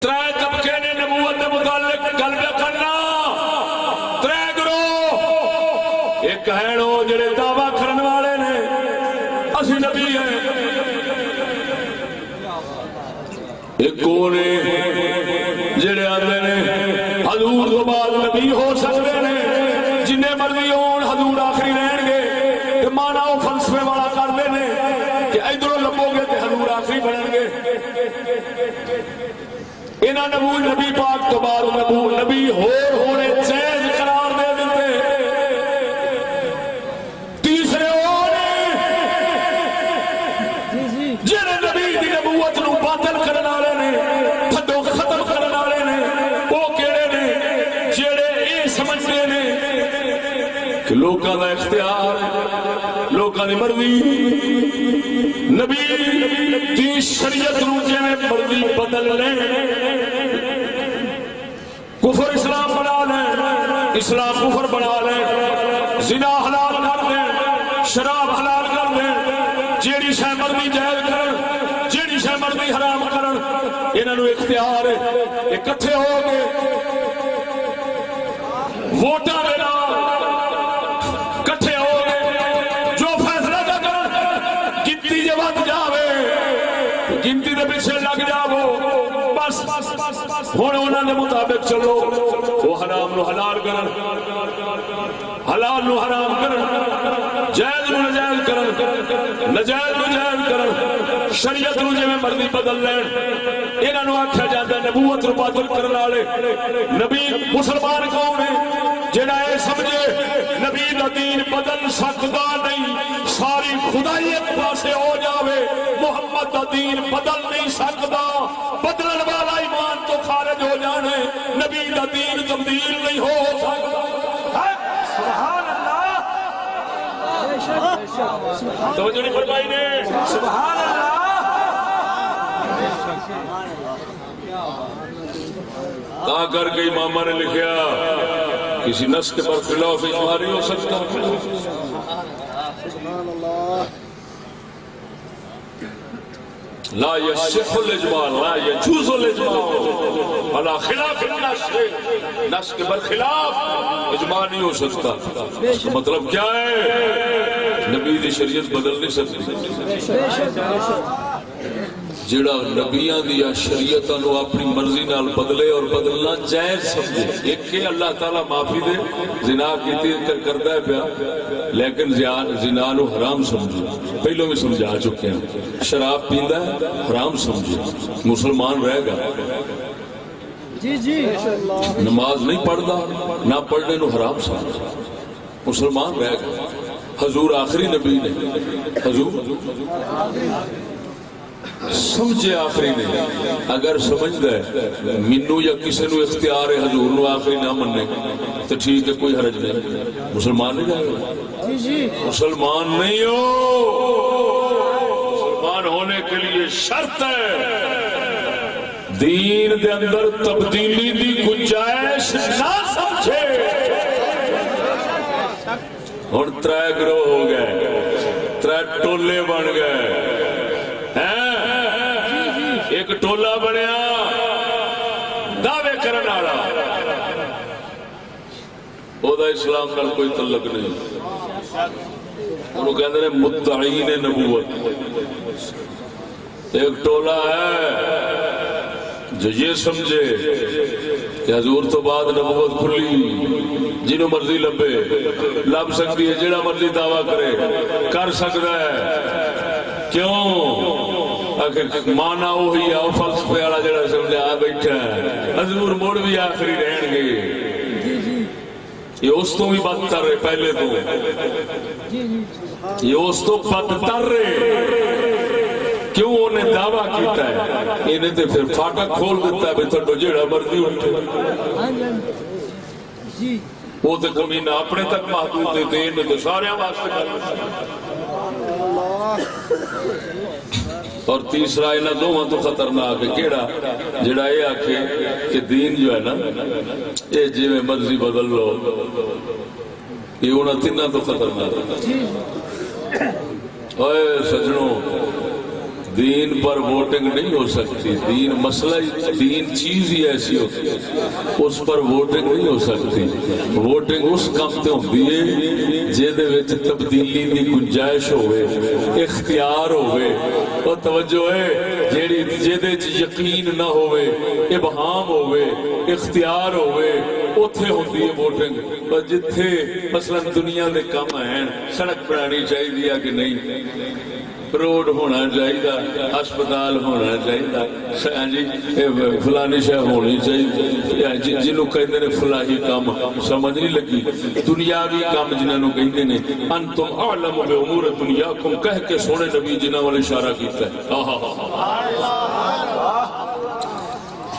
ترے طبقے نے نبوت کے متعلق گل کرنا، ترے گروہ، ایک ہے وہ جڑے دعویٰ کرنے والے نے اسی نبی ہیں، ایک وہ نے جڑے آتے نے حضور تو بعد نبی ہو سکتے ہیں، جنہیں مرضی ہون حضور آخری رہن گے، کہ مانا وہ فلسفے والا کرتے ہیں کہ ادھروں لبو گے تو حضور آخری بنیں گے۔ انہاں نبی پاک تو بعد نبی ہونے جائز قرار دے دیتے۔ تیسرے ہونے جنہیں نبی دی نبوت نو باطل کرنے والے نے، تھڈو ختم کرنے والے نے، وہ کیڑے نے جڑے یہ سمجھتے نے کہ لوکاں دا اختیار، لوکاں دی مرضی، نبی دی شریعت نو جویں مرضی بدل لیں، کفر اسلام بنا لیں، اسلام کفر بنا لیں، زنا حلال کر دیں، شراب حلال کر دیں، جیڑی شے مرضی جائز کرن، جیڑی شے مرضی حرام کرن، انہاں نوں اختیار ہے، اکٹھے ہو کے ووٹاں دے نال اکٹھے ہو کے جو فیصلہ کرن، گنتی جے ود جاوے گنتی دے پیچھے لگ جاؤ، بس ہن انہاں دے مطابق چلو، وہ حرام نو حلال کرن، حلال نو حرام کرن، جائز نو نجائز کرن، نجائز نو جائز کرن، شریعت نو جویں مرضی بدل لین۔ انہاں نو آکھیا جاندا ہے نبوت نو باطل کرن والے۔ نبی مسلمان کون ہے جڑا اے سمجھے نبی دا دین بدل سکدا نہیں، ساری خدائی ایک پاسے ہو جاوے، محمد دا دین بدل نہیں سکدا، بدلن والا ایمان تو خارج ہو جانے، نبی دا دین تبدیل نہیں ہو سکتا۔ سبحان اللہ، توجہ نہیں فرمائی نے، سبحان اللہ۔ تا کر کے امامہ نے لکھیا کسی نس کے برخلاف اجماع نہیں ہو سکتا۔ لا يصح الاجماع لا يجوز الاجماع على خلاف النص، نص کے برخلاف اجماع نہیں ہو سکتا۔ اس کا مطلب کیا ہے؟ نبی دی شریعت بدل نہیں سکتی۔ جڑا نبیاں دی شریعتاں نو اپنی مرضی نال بدلے اور بدلنا جائز سمجھے، ایک کہ اللہ تعالیٰ معافی دے، زنا کیتی کردا ہے پیا، لیکن زنا نو حرام سمجھے، پہلو بھی سمجھا چکے ہیں، شراب پیندا ہے حرام سمجھے، مسلمان رہے گا، نماز نہیں پڑھدا، نہ پڑھنے نو حرام سمجھے، مسلمان رہے گا۔ حضور آخری نبی نے، حضور سمجھے آخری نے، اگر سمجھدا ہے منو یا کسی نو اختیار ہے حضور نو آخری نہ مننے تو ٹھیک ہے، کوئی حرج نہیں، مسلمان نہیں جائے گا، مسلمان نہیں ہو۔ مسلمان ہونے کے لیے شرط ہے دین دے اندر تبدیلی دی گنجائش نہ سمجھے۔ ہن ترے گروہ ہو گئے، ترے ٹولے بن گئے، ایک ٹولا بنیا دعوے کرنے والا، او دا اسلام نال کوئی تعلق نہیں، انہوں کہتے ہیں مدعین نبوت۔ ایک ٹولا ہے جو یہ سمجھے کہ حضور تو بعد نبوت کھلی، جنہوں مرضی لبے لب سکتی ہے، جڑا مرضی دعویٰ کرے کر سکتا ہے، کیوں؟ مانا وہی ہے، وہ فلسفے والا جڑا سمجھا بیٹھا ہے، حضور مڑ بھی آخری رہن گے، یہ اس تو بھی بدتر ہے، پہلے تو یہ اس تو بدتر ہے، کیوں انہیں دعویٰ کیتا ہے، انہیں تو پھر فاٹک کھول دیتا ہے بھی تھوڑا جڑا مرضی اٹھے، وہ تو کمینہ اپنے تک محدود دیتے ہیں، انہیں تو سارے واسطے کر۔ اور تیسرا انہاں دوواں تو خطرناک ہے، کیڑا؟ جڑا یہ آکھے کہ دین جو ہے نا یہ جویں مرضی بدل لو، یہ انہاں تیناں تو خطرناک ہے۔ اوے سجنوں، دین پر ووٹنگ نہیں ہو سکتی. دین مسئلہ دین چیز ہی ایسی ہوتی ہے اس پر ووٹنگ نہیں ہو سکتی. ووٹنگ اس کام تے ہوندی ہے جہدے وچ تبدیلی دی گنجائش ہوئے, اختیار ہوئے. اور توجہ ہے جیڑی جہدے وچ یقین نہ ہوئے, ابہام ہوئے, اختیار ہوئے, اوتھے ہوندی ہے ووٹنگ. پر جتھے مثلا دنیا دے کام ہیں, سڑک بنانی چاہیے کہ نہیں, روڈ ہونا چاہیے, ہسپتال ہونا چاہیے, جی فلانی شے ہونی چاہیے, جنہوں کہتے ہیں فلاحی کام سمجھ نہیں لگی, دنیاوی کام جنہوں کہتے ہیں انتم اعلم بامور دنیاکم کہہ کے سونے نبی جنہوں والے اشارہ کیتا ہے.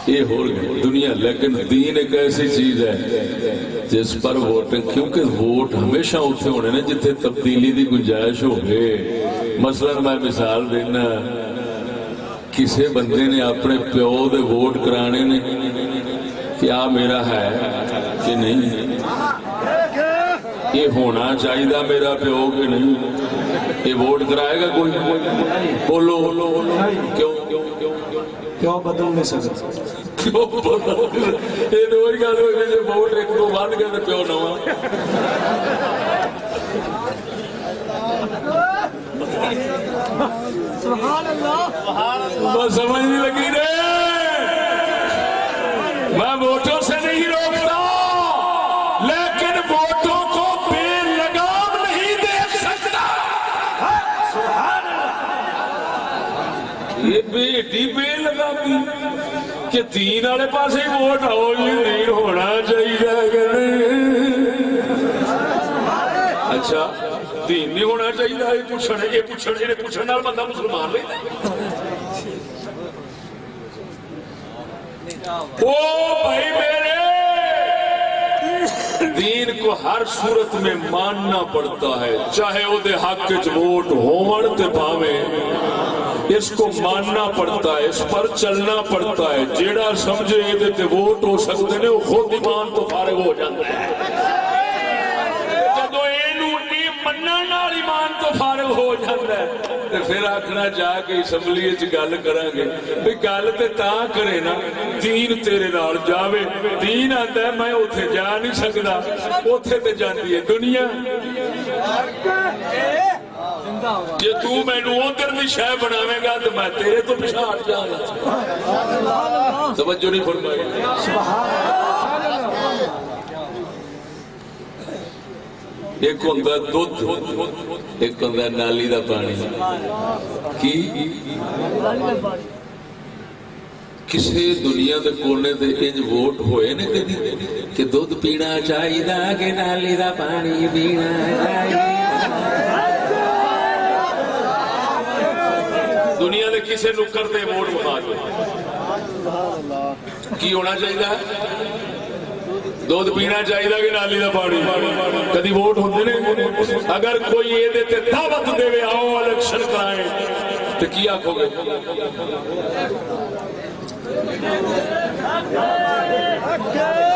یہ ہو دنیا, لیکن دین ایک ایسی چیز ہے جس پر ووٹنگ, کیونکہ ووٹ ہمیشہ اتنے ہونے نے جتنے تبدیلی دی گنجائش ہوئے. مثلا میں مثال دینا, کسی بندے نے اپنے پیو دے ووٹ کرانے نے, کیا میرا ہے کہ نہیں, یہ ہونا چاہیے میرا پیو کہ نہیں, یہ ووٹ کرائے گا کوئی؟ بولو کیوں کیوں بدل نہیں سکتا؟ یہ دوئی گل ہوئی جی ووٹ ایک تو بند گئے پیو نواں. بس سمجھ نہیں لگی رے, میں ووٹوں سے نہیں روکتا, لیکن ووٹوں کو بے لگام نہیں دیکھ سکتا. یہ بے لگامی کہ دین والے پاس ہی ووٹ آؤ, یہ نہیں ہونا چاہیے. اچھا دین نہیں ہونا چاہیے, یہ پوچھنے والا بندہ مسلمان نہیں. او بھائی میرے, دین کو ہر صورت میں ماننا پڑتا ہے, چاہے وہ دے حق وچ ووٹ ہون تے پاویں, اس کو ماننا پڑتا ہے, اس پر چلنا پڑتا ہے. جیڑا سمجھے یہ تے ووٹ ہو سکتے ہیں وہ خود ایمان تو فارغ ہو جاتا ہے. جدو ایمان تو فارغ ہو جاتا ہے پھر آخنا جا کے اسمبلی گل کریں گے, گل تے تاں کرے نا دین تیرے نال جاوے. دین آتا ہے میں اوتھے جا نہیں سکتا, اوتھے تے جاندی ہے دنیا. جی تو مینوں ادھر دی شے بناویں گا تو میں تیرے تو پیچھے ہٹ جاواں. توجہ نہیں فرمائی. ایک ہوتا دودھ, ایک ہوتا نالی دا پانی. کی کسی دنیا دے کونے دے انج ووٹ ہوئے نے کدی کہ دودھ پینا چاہیے کہ نالی دا پانی پینا چاہیے؟ دنیا دے کسی نکر تے ووٹ مکا دو, کی ہونا چاہیے؟ دودھ پینا چاہیے کہ نالی دا پانی؟ کدی ووٹ ہوندے نے؟ اگر کوئی یہ دیتے دعوت دے آؤ الیکشن کرائیں تو کی آکھو گے؟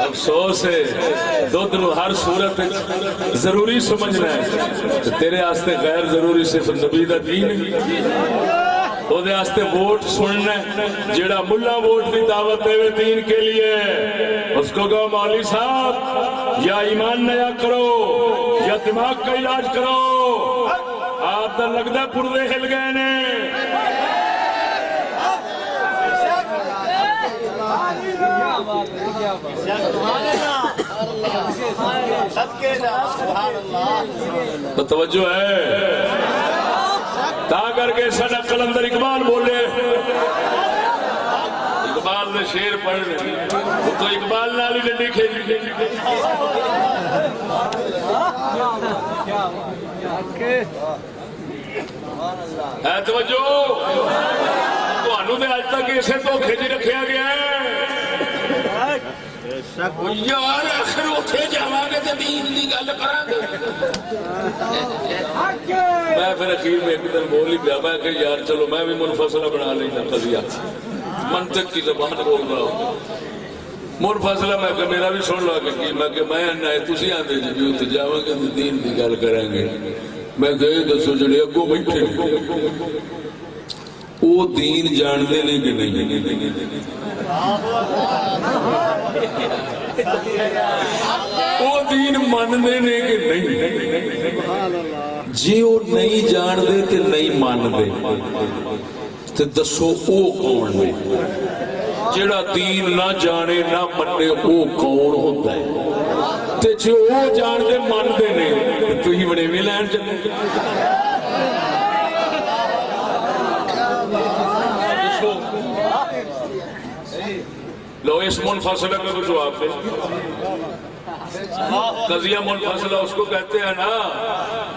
افسوس ہے, دودھ نو ہر صورت ضروری سمجھنا ہے. تیرے آستے غیر ضروری صرف نبی دا دین ہے. وہ دے آستے ووٹ سننا ہے, جیڑا ملا ووٹ دی دعوت دے دین کے لیے اس کو کہو مولوی صاحب یا ایمان نیا کرو یا دماغ کا علاج کرو. آپ دا لگتا پردے ہل گئے نے. تو توجہ ہے تا کر کے سڈا کلندر اقبال بولے, اقبال نے شیر پڑھنے تو اقبال نال ہی ڈنڈی کھیلی. ہے توجہ, تھانوں تے اج تک اسے دھوکھے چ رکھیا گیا ہے. یار آخر اتنے جاواں گے تے دین دی گل کراں گے. میں پھر اخیر میں ایک دن بول ہی پیا, میں کہ یار چلو میں بھی منفصلہ بنا لینا قضیہ, منطق کی زبان بول رہا ہوں. منفصلہ میں کہ میرا بھی سن لو کہ میں تسی آندے جی بھی اتنے جاواں گے تے دین دی گل کریں گے. میں کہ دسو جڑے اگوں بیٹھے وہ وہ دین جانتے نے کہ نہیں؟ وہ دین مانتے نے کہ نہیں؟ جی وہ نہیں جانتے تے نہیں مانتے تے دسو او کون نے؟ جڑا دین نہ جانے نہ منے او کون ہوتا ہے؟ تے جو او جانتے مانتے نے تو ہی بڑے میں لین چلے لو اس منفصلہ کا کچھ جواب دے قضیہ منفصلہ اس کو کہتے ہیں نا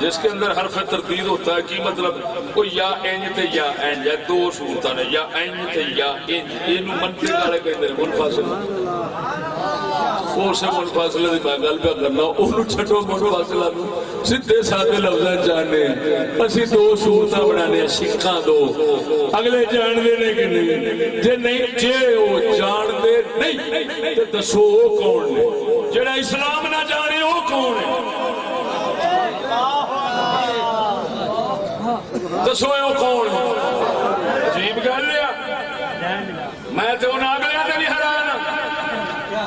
جس کے اندر حرف تردید ہوتا ہے کی مطلب کوئی یا اینج تے یا اینج ہے دو صورتاں نے یا اینج تے یا اینج یہ منطق والے کہتے ہیں منفصلہ وہ سے منفصلہ دی میں گل پہ کرنا انہوں چھٹو منفصلہ سدھے سادے لفظاں جانے اسی دو صورتاں بنانے شکاں دو اگلے جان دے نے کہ نہیں جے نہیں جے وہ جان دے نہیں تے دسو وہ کون نے جڑا اسلام نہ جانے وہ کون ہے دسو وہ کون ہے عجیب گل لیا میں تو انہاں اگلے تے بھی حیران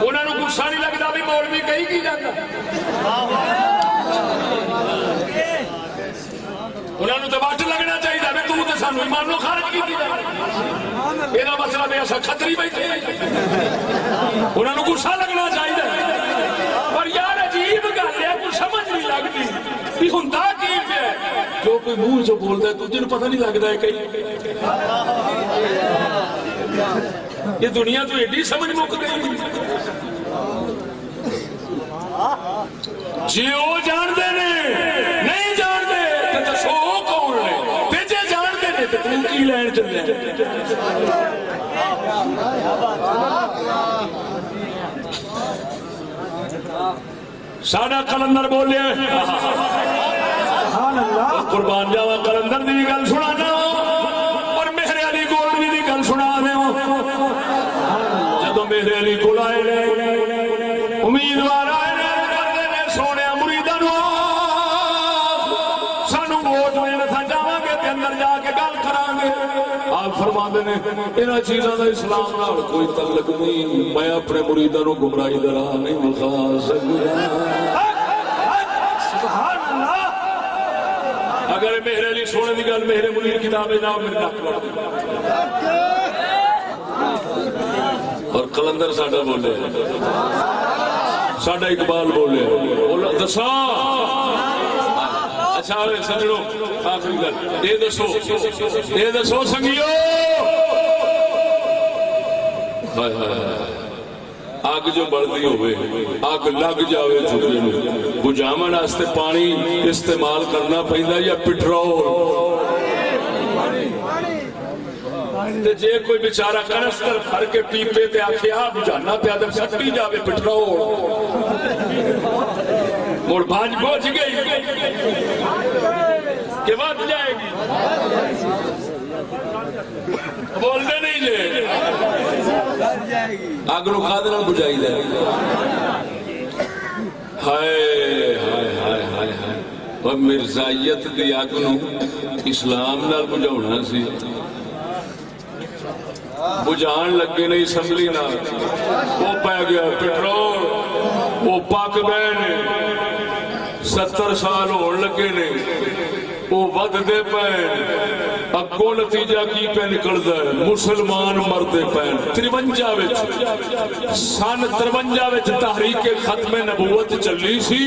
انہوں نے غصہ نہیں لگتا بھی مولوی کہیں کی جاتا انہوں نے تو وٹ لگنا چاہیے بھی تو تے سانو ایمان نو خارج کی یہ مطلب ہے ایسا خطری بیٹھے انہوں نے غصہ لگنا چاہیے پر یار عجیب گل ہے کچھ سمجھ نہیں لگتی بھی ہوندا کی ہے جو کوئی منہ جو بولتا ہے تجھے پتہ نہیں لگتا ہے کہیں یہ دنیا تو ایڈی سمجھ مک گئی جی وہ جانتے نے نہیں جانتے تو دسو کون نے تے جے جانتے نے تو تم کی لین چلے ساڈا کلندر بولے قربان جاوا کلندر دی گل سنانا اور میرے علی گولڈی دی گل سنا دیو جدو میرے علی کول آئے نے امیدوار آئے نے کردے نے سونے مریداں نو سانو ووٹ دینا تھا جاواں گے تے اندر جا کے گل کران گے آپ فرماندے نے انہاں چیزاں دا اسلام نال کوئی تعلق نہیں میں اپنے مریداں نو گمراہی دا راہ نہیں دکھا سکدا اگر میرے لیے سونے دی گل میرے منیر کتاب ہے جاؤ میرے نک پڑ اور کلندر ساڈا بولے ساڈا اقبال بولے دسا اچھا سجڑو آخری گل یہ دسو سنگیو ہائے ہائے آگ جو بڑھتی ہوئے آگ لگ جاوے جھوٹے نو بجھاون واسطے پانی استعمال کرنا پیندا یا پٹرول تے جے کوئی بیچارہ کنستر بھر کے پیپے تے آکھے آ بجھانا پیا تے سٹی جاوے پٹرول مڑ بھاج پہنچ گئی کہ بات جائے گی بولتے نہیں جے آگ نو کھا دینا بجھائی دے ہائے ہائے ہائے ہائے ہائے اور مرزائیت دی آگ نو اسلام نال بجھاونا سی بجھان لگے نہیں اسمبلی نال وہ پہ گیا پٹرول وہ پاک بین 70 سال ہون لگے نے وہ ود دے پین اگو نتیجہ کی پہ نکلتا ہے مسلمان مردے پین 53 سن 53 تحریک ختم نبوت چلی سی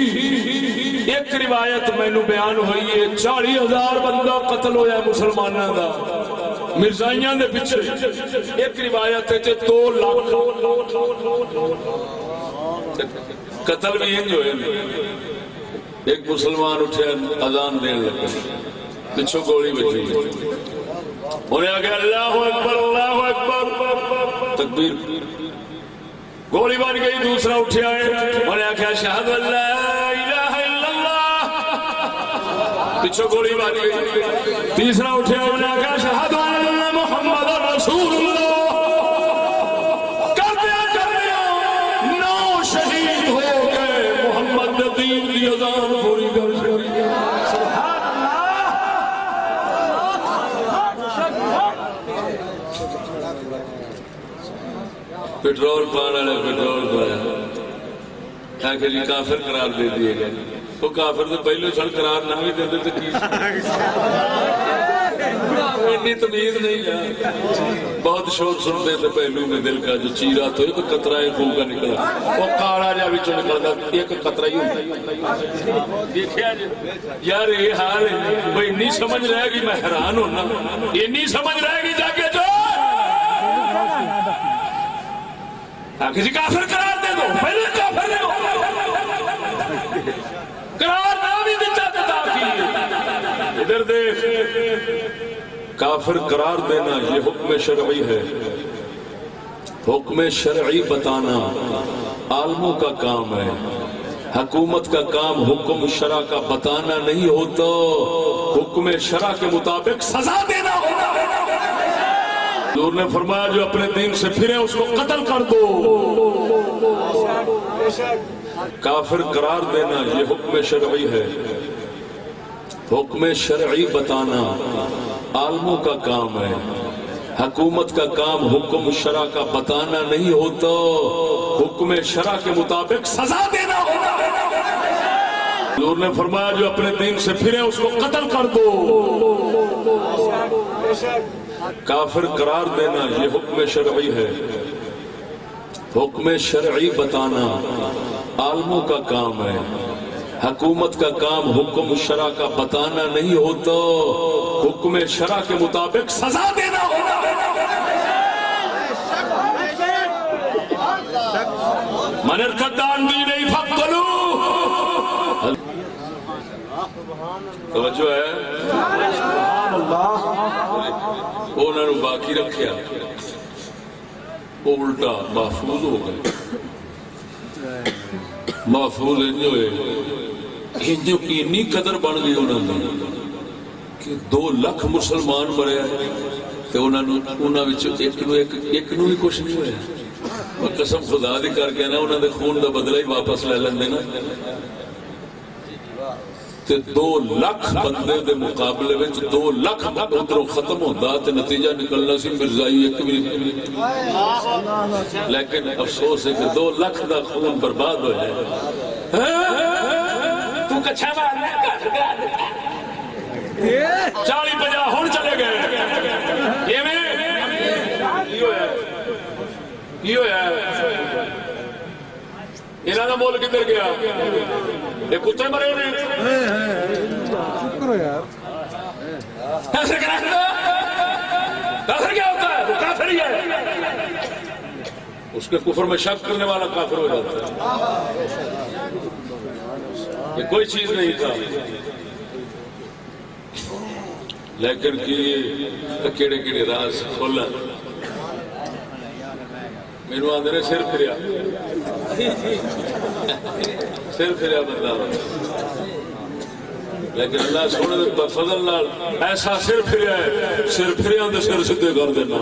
ایک روایت مینوں بیان ہوئی ہے 40,000 بندہ قتل ہویا مسلمانوں دا مرزائیاں دے پیچھے ایک روایت ہے 2 لاکھ قتل بھی انج ہوئے ایک مسلمان اٹھے اذان دین لگا پچھوں گولی بچی انہیں آگے اللہ اکبر تکبیر گولی بن گئی دوسرا اٹھے آئے انہیں آگے اشہد اللہ الہ الا اللہ پچھوں گولی بن گئی تیسرا اٹھے آئے انہیں آگے اشہد اللہ محمد رسول اللہ کر دیا نو شہید ہو گئے محمد دین کی اذان پوری کر پیٹرول پان والے پیٹرول پایا تاکہ جی کافر قرار دے دیے گئے وہ کافر تو پہلے سن قرار نہ بھی دے تو کی اتنی تمیز نہیں ہے بہت شور سنتے تھے پہلو میں دل کا جو چیرا تو ایک قطرہ خون کا نکلا وہ کالا جا بچوں نکلتا ایک قطرہ ہی ہوتا دیکھا جی یار یہ حال ہے بھائی اتنی سمجھ رہے گی میں حیران ہونا اتنی سمجھ رہے گی جا کے جو کسی کافر قرار دے دو پہلے کافر دے دو قرار نہ بھی دیتا کی ادھر دیکھ کافر قرار دینا یہ حکم شرعی ہے حکم شرعی بتانا عالموں کا کام ہے حکومت کا کام حکم شرع کا بتانا نہیں ہوتا حکم شرع کے مطابق سزا دینا ہوتا حضور نے فرمایا جو اپنے دین سے پھرے اس کو قتل کر دو کافر قرار دینا یہ حکم شرعی ہے حکم شرعی بتانا عالموں کا کام ہے حکومت کا کام حکم شرع کا بتانا نہیں ہوتا حکم شرع کے مطابق سزا دینا ہوتا حضور نے فرمایا جو اپنے دین سے پھرے اس کو قتل کر دو کافر قرار دینا یہ حکم شرعی ہے حکم شرعی بتانا عالموں کا کام ہے حکومت کا کام حکم شرع کا بتانا نہیں ہوتا حکم شرع کے مطابق سزا دینا ہوتا من ارتد عن دینہ فاقتلوہ توجہ ہے انہوں نے باقی رکھیا وہ الٹا محفوظ ہو گئے محفوظ انجو ہوئے انجو کی اتنی قدر بن گئی انہوں نے کہ 2 لاکھ مسلمان مرے تو انہوں نے ایک نو ہی کچھ نہیں ہوئے قسم خدا دی کر کے نا انہوں نے خون دا بدلہ ہی واپس لے لیندے نا 2 لاکھ بندے دے مقابلے میں 2 لاکھ ادھروں ختم ہوتا تے نتیجہ نکلنا سی مرزائی ایک بھی لیکن افسوس ہے کہ 2 لاکھ دا خون برباد ہو جائے تو کچھا مارنا 40-50 ہون چلے گئے یہ میں یہ ہویا انہاں دا مول کدھر گیا یہ کتے مرے نے کافر کیا ہوتا ہے وہ کافر ہی ہے اس کے کفر میں شک کرنے والا کافر ہو جاتا ہے یہ کوئی چیز نہیں تھا لیکن کہ کیڑے کیڑے راز کھولا میرے آدھے نے سر پھریا بندہ لیکن اللہ سونے فضل نال ایسا سر پھریا ہے سر پھریا دے سر سدھے کر دینا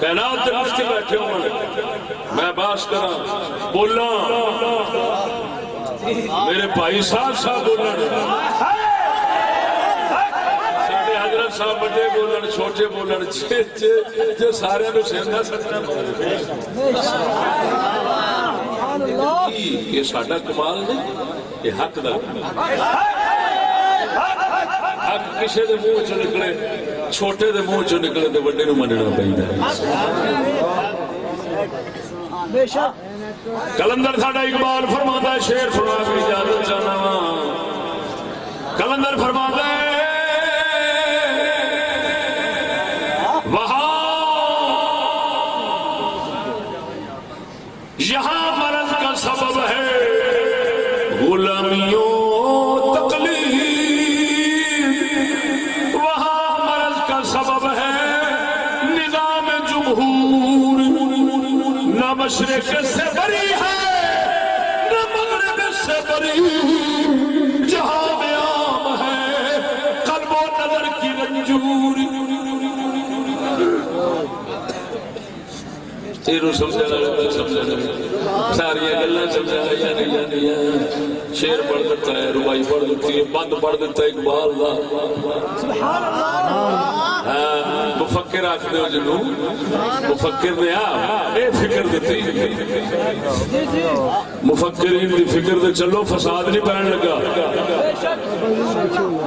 کائنات دے مفتی بیٹھے ہوں میں باس کرا بولا میرے بھائی صاحب بولن ساڈے حضرت صاحب بڑے بولن چھوٹے بولن جو سارے نو سیدھا سکنا یہ ساڈا کمال نہیں یہ حق دا حق کسی دے منہ چوں نکلے چھوٹے دے منہ چوں نکلے تے بڑے نو مننا پیندا ہے کلندر ساڈا اقبال فرماتا ہے شعر سنا کے اجازت چاہنا وا کلندر فرماتا ہے وہاں یہاں مرض کا سبب ہے غلامیوں تقلید وہاں مرض کا سبب ہے نظام جمہور نہ مشرق سے بری ہے نہ مغرب سے بری جہاں میں عام ہے قلب و نظر کی رنجور تیروں سمجھانا ساری گلیں سمجھانا یا شعر پڑھ دیتا ہے ربائی پڑھ دیتی ہے بند پڑھ دیتا ہے اقبال دا سبحان اللہ مفکر آخر ہو جنوں مفکر نے اے فکر دیتی مفکرین دی فکر دے چلو فساد نہیں پہن لگا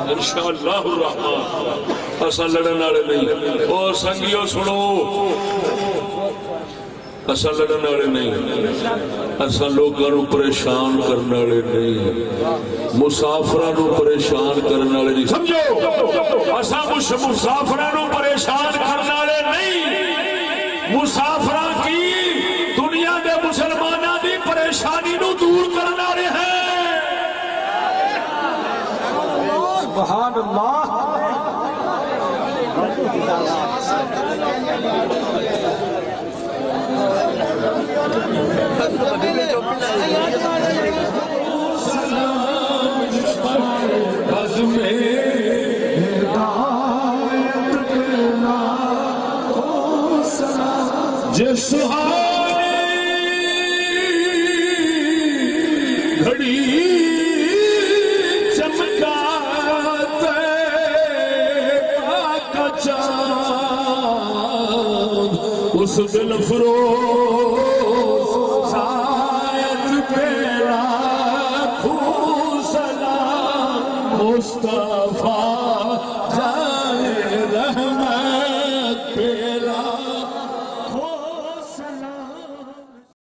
انشاءاللہ الرحمن اسا لڑن والے نہیں اور سنگیو سنو اسا لڑن والے نہیں اسا لوگاں نو پریشان کرنے والے نہیں مسافراں نو پریشان کرنے والے نہیں سمجھو اسا مسافراں نو پریشان کرنے والے نہیں مسافراں کی دنیا دے مسلماناں دی پریشانی نو دور کرنے والے ہیں سبحان اللہ جس سہانی گھڑی چمکاتے کا چاند اس دل فروز شاید پیرا خون سلام مصطفیٰ